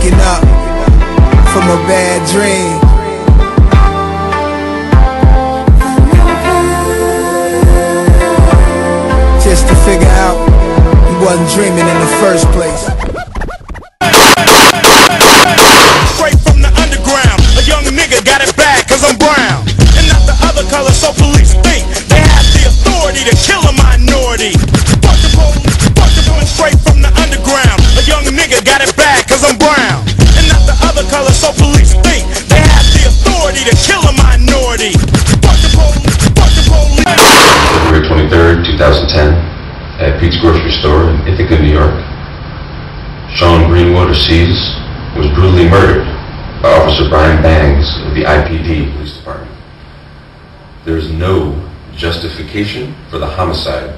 waking up from a bad dream. Just to figure out he wasn't dreaming in the first place. Straight from the underground, a young nigga got it bad cause I'm brown. And not the other color, so police think they have the authority to kill a minority. Fuck the police, straight from the underground, a young nigga got it bad cause I'm brown. And not the other color, so police think they have the authority to kill a minority. Fuck the police, February 23rd, 2010, at Pete's grocery store in Ithaca, New York, Shawn Greenwood, or C's, was brutally murdered by Officer Bryan Bangs of the IPD Police Department. There is no justification for the homicide,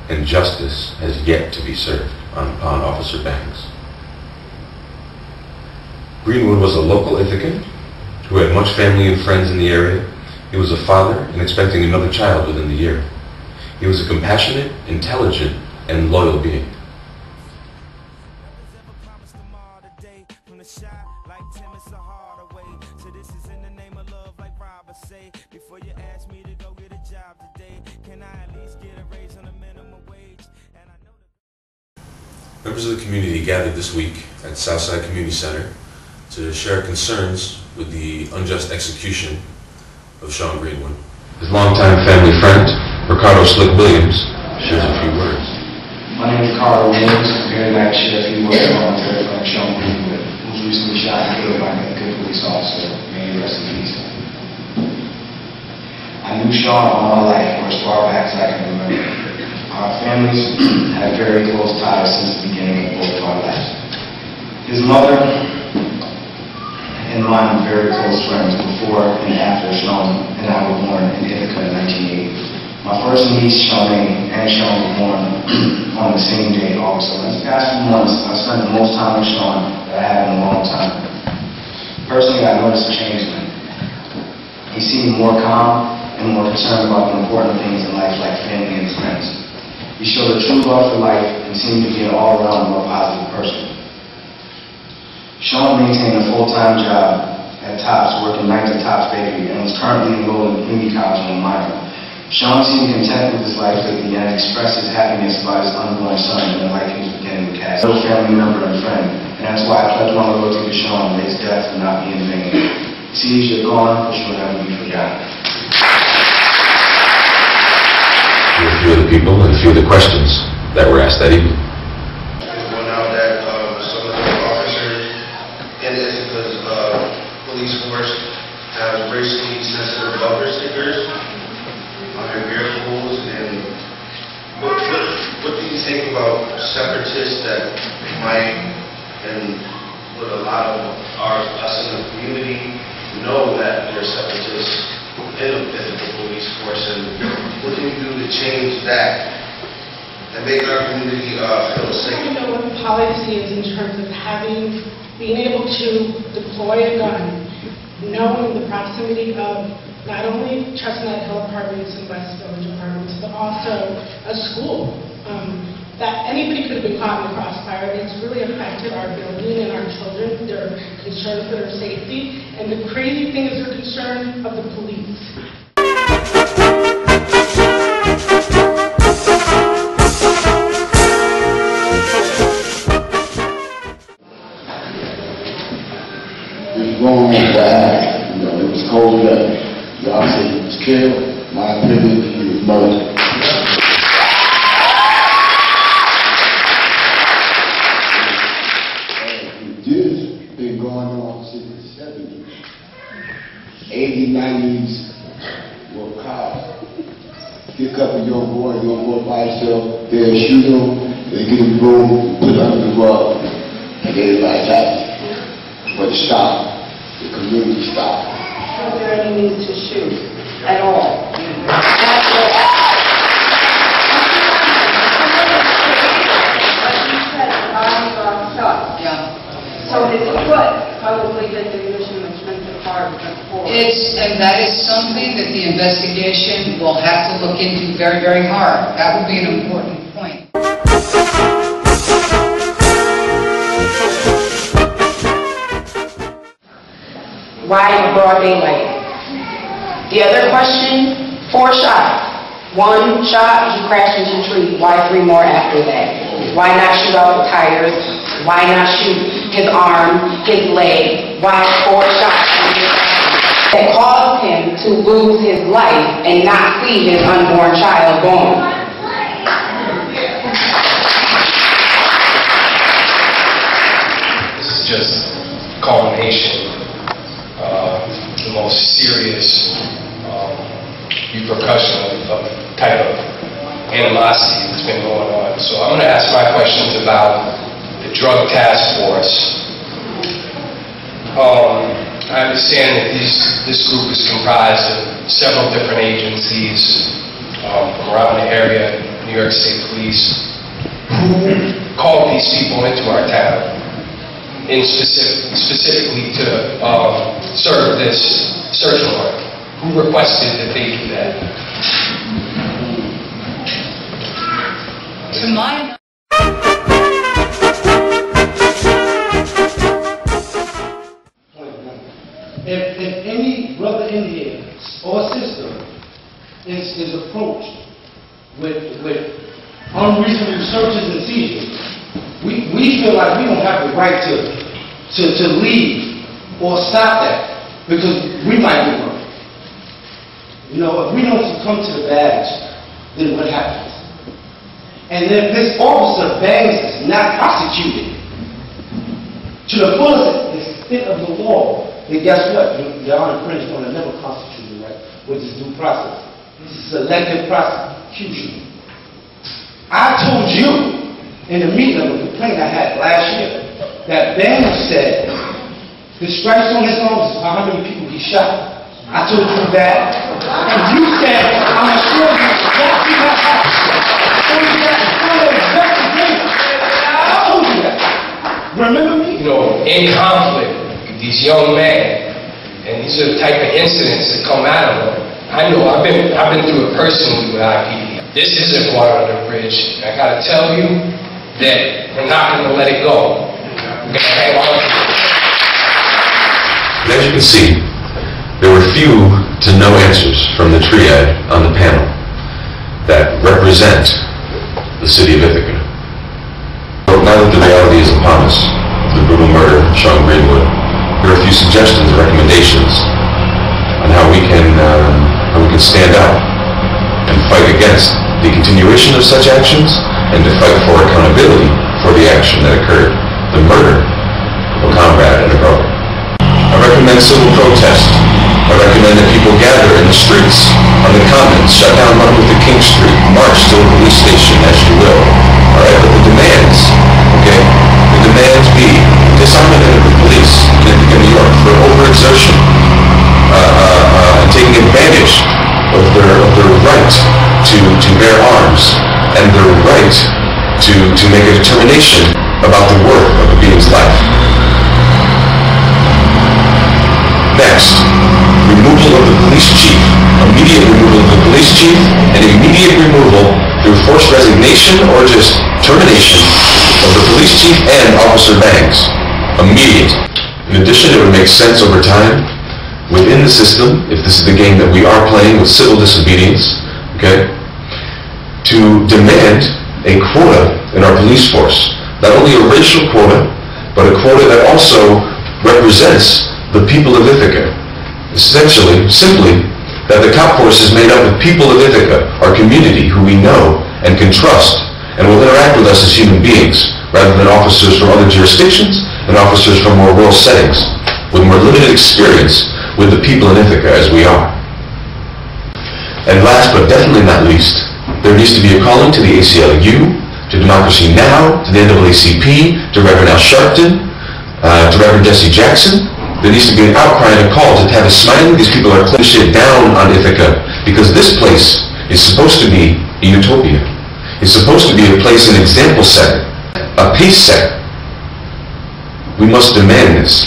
and justice has yet to be served upon Officer Bangs. Greenwood was a local Ithacan who had much family and friends in the area. He was a father and expecting another child within the year. He was a compassionate, intelligent, and loyal being. Members of the community gathered this week at Southside Community Center to share concerns with the unjust execution of Shawn Greenwood. His longtime family friend, Ricardo Slick Williams, shares a few words. My name is Ricardo Williams. I'm here tonight to share a few words on my third friend, Shawn Greenwood, who was recently shot and killed by an Ithaca Police Officer. May he rest in peace. I knew Shawn all my life, or as far back as I can remember. Our families had very close ties since the beginning of both of our lives. His mother and mine were very close friends before and after Shawn and I were born in Ithaca in 1980. My first niece, Charmaine, and Shawn were born on the same day, August 11th. The past few months, I spent the most time with Shawn that I have in a long time. Personally, I noticed a change in him. He seemed more calm and more concerned about the important things in life like family and friends. He showed a true love for life and seemed to be an all-around more positive person. Shawn maintained a full-time job at Tops, working nights at Tops Bakery, and was currently enrolled in community college in Minor. Shawn seemed content with his life lately and expressed his happiness about his unborn son and the life he was beginning to cast. He was a family member and friend, and that's why I pledge my loyalty to Shawn that his death will not be in vain. See, you're gone, but you'll never be forgotten. A few of the people and a few of the questions that were asked that evening. One out that some of the officers in Ithaca's police force have racially sensitive bumper stickers on their vehicles, and what do you think about separatists that might, and what a lot of us in the community know that they're separatists in the police force, and what can you do to change that and make our community feel safe? I don't know what the policy is in terms of being able to deploy a gun, knowing the proximity of not only Chestnut Hill Apartments and West Village Apartments, but also a school. That anybody could have been caught in the crossfire. It's really affected our building and our children. They're concerned for their safety. And the crazy thing is they're concerned of the police. It was going on bad. It was cold up. Y'all said he was killed. My opinion, he was murdered. Been going on since the 70s. 80s, 90s were cops. Pick up a young boy by himself, they'll shoot him, they get him broom, put it under the rug, and they like that. But it stopped. The community stopped. Was there any need to shoot at all? So his foot probably did the mission which went the car forward. And that is something that the investigation will have to look into very, very hard. That will be an important point. Why in broad daylight? The other question, 4 shots. 1 shot, he crashed into a tree. Why 3 more after that? Why not shoot out the tires? Why not shoot his arm, his leg? Why 4 shots? That caused him to lose his life and not see his unborn child born. This is just culmination, the most serious repercussion of type of animosity that's been going on. So I'm going to ask my questions about the drug task force. I understand that this group is comprised of several different agencies from around the area, New York State Police. Who called these people into our town, specifically to serve this search warrant? Who requested that they do that? To my If any brother in here or sister is approached with unreasonable searches and seizures, we feel like we don't have the right to leave or stop that, because we might be wrong. You know, if we don't succumb to the badge, then what happens? And if this officer Bangs is not prosecuted to the fullest extent of the law, then guess what? Y'all infringed on another constitutional right, which is due process. This is selective prosecution. I told you in the meeting of a complaint I had last year that Bangs said the stripes on his arms is how many people he shot. I told you that, and you said, I'm sure you that did not happen. I told you that in front of investigators. I told you that. Remember me? You know, in conflict with these young men, and these are the type of incidents that come out of them. I know I've been through it personally with R.I.P. This isn't water under the bridge. I gotta tell you that we're not gonna let it go. We're gonna hang on to it. As you can see, there were few to no answers from the triad on the panel that represent the city of Ithaca. But now that the reality is upon us of the brutal murder of Shawn Greenwood, there are a few suggestions and recommendations on how we can stand up and fight against the continuation of such actions and to fight for accountability for the action that occurred, the murder of a comrade and a brother. I recommend civil protest. I recommend that people gather in the streets, on the commons, shut down Martin Luther King Street, march to the police station as you will. All right, but the demands, okay, the demands be disarmament of the police in New York for overexertion, and taking advantage of their right to bear arms and their right to make a determination about the worth of a being's life. Next, removal of the police chief, immediate removal of the police chief, and immediate removal through forced resignation or just termination of the police chief and Officer Bangs. Immediate. In addition, it would make sense over time within the system, if this is the game that we are playing with civil disobedience, okay, to demand a quota in our police force. Not only a racial quota, but a quota that also represents the people of Ithaca. Essentially, simply, that the cop force is made up of people of Ithaca, our community, who we know and can trust, and will interact with us as human beings, rather than officers from other jurisdictions and officers from more rural settings, with more limited experience with the people in Ithaca as we are. And last but definitely not least, there needs to be a calling to the ACLU, to Democracy Now!, to the NAACP, to Reverend Al Sharpton, to Reverend Jesse Jackson. There needs to be an outcry and a call to have a smile. These people are closing shit down on Ithaca, because this place is supposed to be a utopia. It's supposed to be a place, an example set, a pace set. We must demand this.